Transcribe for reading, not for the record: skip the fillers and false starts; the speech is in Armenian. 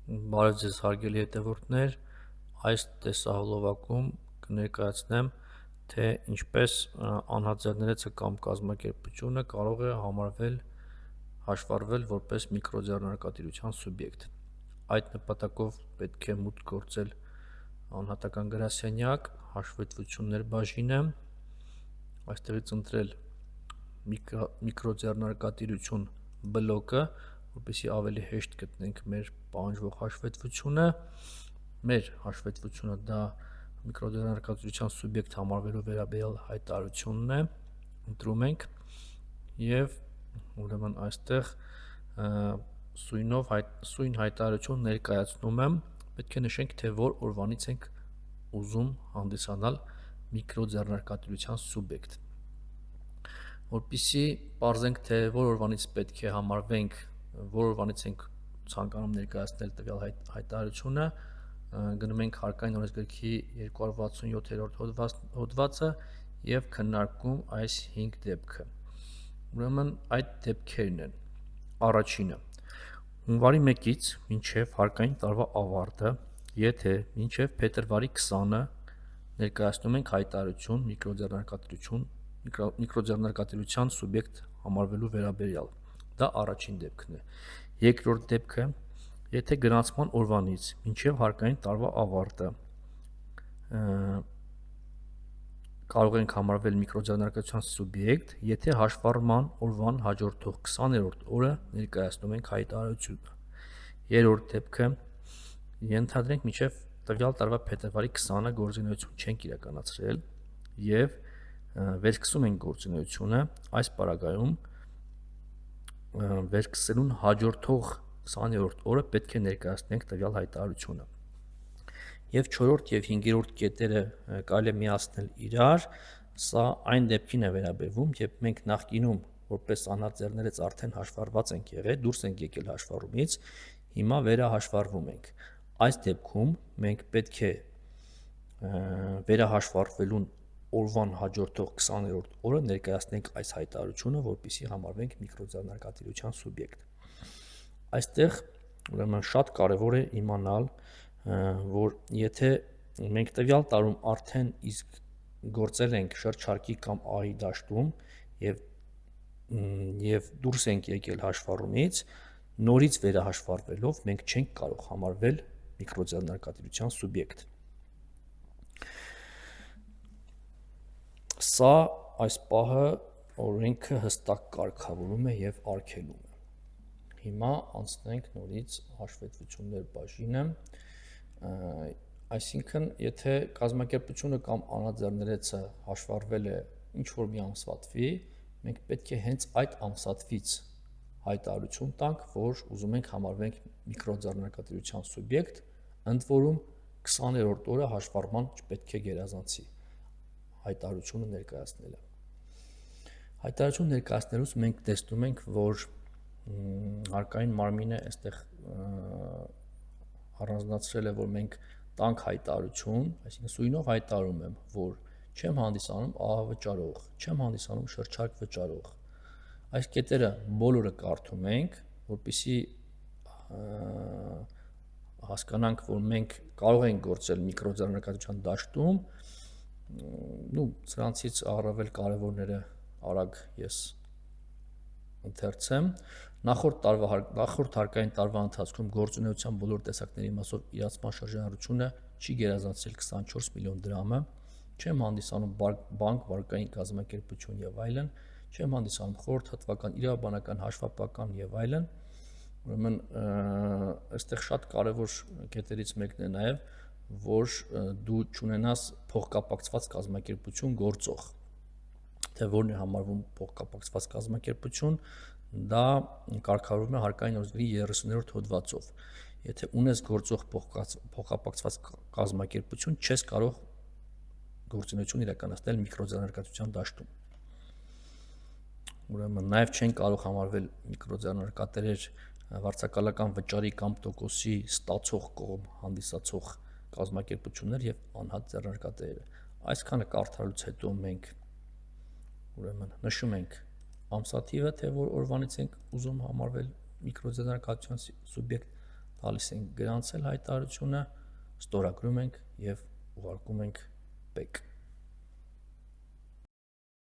Բարև ձեզ հարգելի հետևորդներ, այս տեսահոլովակում կներկայացնեմ, թե ինչպես անհատձեռներեցը կամ կազմակերպությունը կարող է հաշվառվել որպես միկրոձեռնարկատիրության սուբյեկտ։ Այդ նպատակով պետք է մուտք գործել անհատական գրասենյակ, հաշվետվություններ բաժինը, այստեղից ընտրել միկրոձեռնարկատիրություն բլոկը, որպեսզի ավելի հեշտ գտնենք մեր պահանջվող հաշվետվությունը, մեր հաշվետվությունը դա միկրոձեռնարկատիրության սուբյեկտ համարվելու վերաբերյալ հայտարարությունն է, ընտրում ենք եւ ուրեմն այստեղ սույն հայտարարություն ներկայացնում եմ, պետք է նշենք, թե որ օրվանից ենք ուզում հանդիսանալ միկրոձեռնարկատիրության սուբյեկտ։ Որպեսզի պարզենք, թե որ օրվանից պետք է համարվենք, որ օրվանից ենք ցանկանում ներկայացնել տվյալ հայտարարությունը, գնում ենք հարկային օրենսգրքի 267-րդ հոդվածը եւ քննարկում այս 5 դեպքը։ Ուրեմն այդ դեպքերն են. Առաջինը, հունվարի 1-ից մինչև հարկային տարվա ավարտը, եթե մինչև փետրվարի 20-ը ներկայացնում ենք հայտարարություն միկրոձեռնարկատիրության սուբյեկտ համարվելու վերաբերյալ, դա առաջին դեպքն է։ Երկրորդ դեպքը, եթե գրանցման օրվանից մինչև հարկային տարվա ավարտը կարող ենք համարվել միկրոձեռնարկատիրության սուբյեկտ, եթե հաշվառման օրվան հաջորդող 20-րդ օրը ներկայացնում ենք հայտարարությունը։ Երրորդ դեպքը, ենթադրենք մինչև տվյալ տարվա փետրվարի 20-ը գործունեություն չենք իրականացրել եւ վերսկսում ենք գործունեությունը, այս պարագայում վերսկսելուն հաջորդող 20-րդ օրը պետք է ներկայացնենք տվյալ հայտարարությունը։ Եվ 4-րդ եւ 5-րդ կետերը կարելի է միացնել իրար, սա այն դեպքին է վերաբերվում, երբ մենք նախկինում որպես անհատձեռներեց արդեն հաշվառված ենք եղել, դուրս ենք եկել հաշվառումից, հիմա վերահաշվառվում ենք։ Այս դեպքում մենք պետք է վերահաշվառվելուն օրվան հաջորդող 20-րդ օրը ներկայացնենք այս հայտարարությունը, որպեսզի համարվենք միկրոձեռնարկատիրության սուբյեկտ։ Այստեղ ուրեմն շատ կարևոր է իմանալ, որ եթե մենք տվյալ տարում արդեն իսկ գործել ենք շրջարկի կամ ահի դաշտում եւ դուրս ենք եկել հաշվառումից, նորից վերահաշվառվելով մենք չենք կարող համարվել միկրոձեռնարկատիրության սուբյեկտ։ Սա այս պահը օրենքը հստակ կարգավորում է եւ արգելում է։ Հիմա անցնենք նորից հաշվետվություններ բաժինը, այսինքն եթե կազմակերպությունը կամ անհատձեռներեցը հաշվառվել է ինչ-որ մի ամսվա թվի, մենք պետք է հենց այդ ամսաթվից հայտարարություն տանք, որ ուզում ենք համարվենք միկրոձեռնարկատիրության սուբյեկտ, ընդ որում 20-րդ օրը հաշվառման չպետք է գերազանցի հայտարարությունը ներկայացնելը։ Հայտարարություն ներկայացնելուց մենք տեսնում ենք, որ հարկային մարմինը այստեղ առանձնացրել է, որ մենք տանք հայտարարություն, այսինքն սույնով հայտարարում եմ, որ չեմ հանդիսանում ԱՀ վճարող, չեմ հանդիսանում շրջարկ վճարող։ Այս կետերը բոլորը կարդում ենք, որպեսզի հասկանանք, որ մենք կարող ենք գործել միկրոձեռնարկատիրության դաշտում, սրանցից առավել կարևորները արագ ես ընթերցեմ։ Նախորդ հարկային տարվա ընթացքում գործունեության բոլոր տեսակների մասով իրացման շրջանառությունը չի գերազանցել 24 միլիոն դրամը, չեմ հանդիսանում բանկ, վարկային կազմակերպություն եւ այլն, չեմ հանդիսանում խորհրդատվական, իրավաբանական, հաշվապահական եւ այլն։ Ուրեմն այստեղ շատ կարևոր կետերից մեկն է նաեւ, որ դու չունենաս փոխկապակցված կազմակերպություն գործող, թե որն է համարվում փոխկապակցված կազմակերպություն, դա կարգավորվում է հարկային օրենսգրքի 30-րդ հոդվածով։ Եթե ունես գործող փոխկապակցված կազմակերպություն, չես կարող գործունեություն իրականացնել միկրոձեռնարկատիրության դաշտում։ Ուրեմն նաև չեն կարող համարվել միկրոձեռնարկատերեր վարձակալական վճարի կամ տոկոսի ստացող կողմ հանդիսացող կազմակերպություններ եւ անհատ ձեռնարկատերերը։ Այսքանը կարդալուց հետո մենք ուրեմն նշում ենք ամսաթիվը, թե որ օրվանից ենք ուզում համարվել միկրոձեռնարկատիրության սուբյեկտ, տալիս ենք գրանցել հայտարարությունը, ստորագրում ենք եւ ուղարկում ենք ՊԵԿ։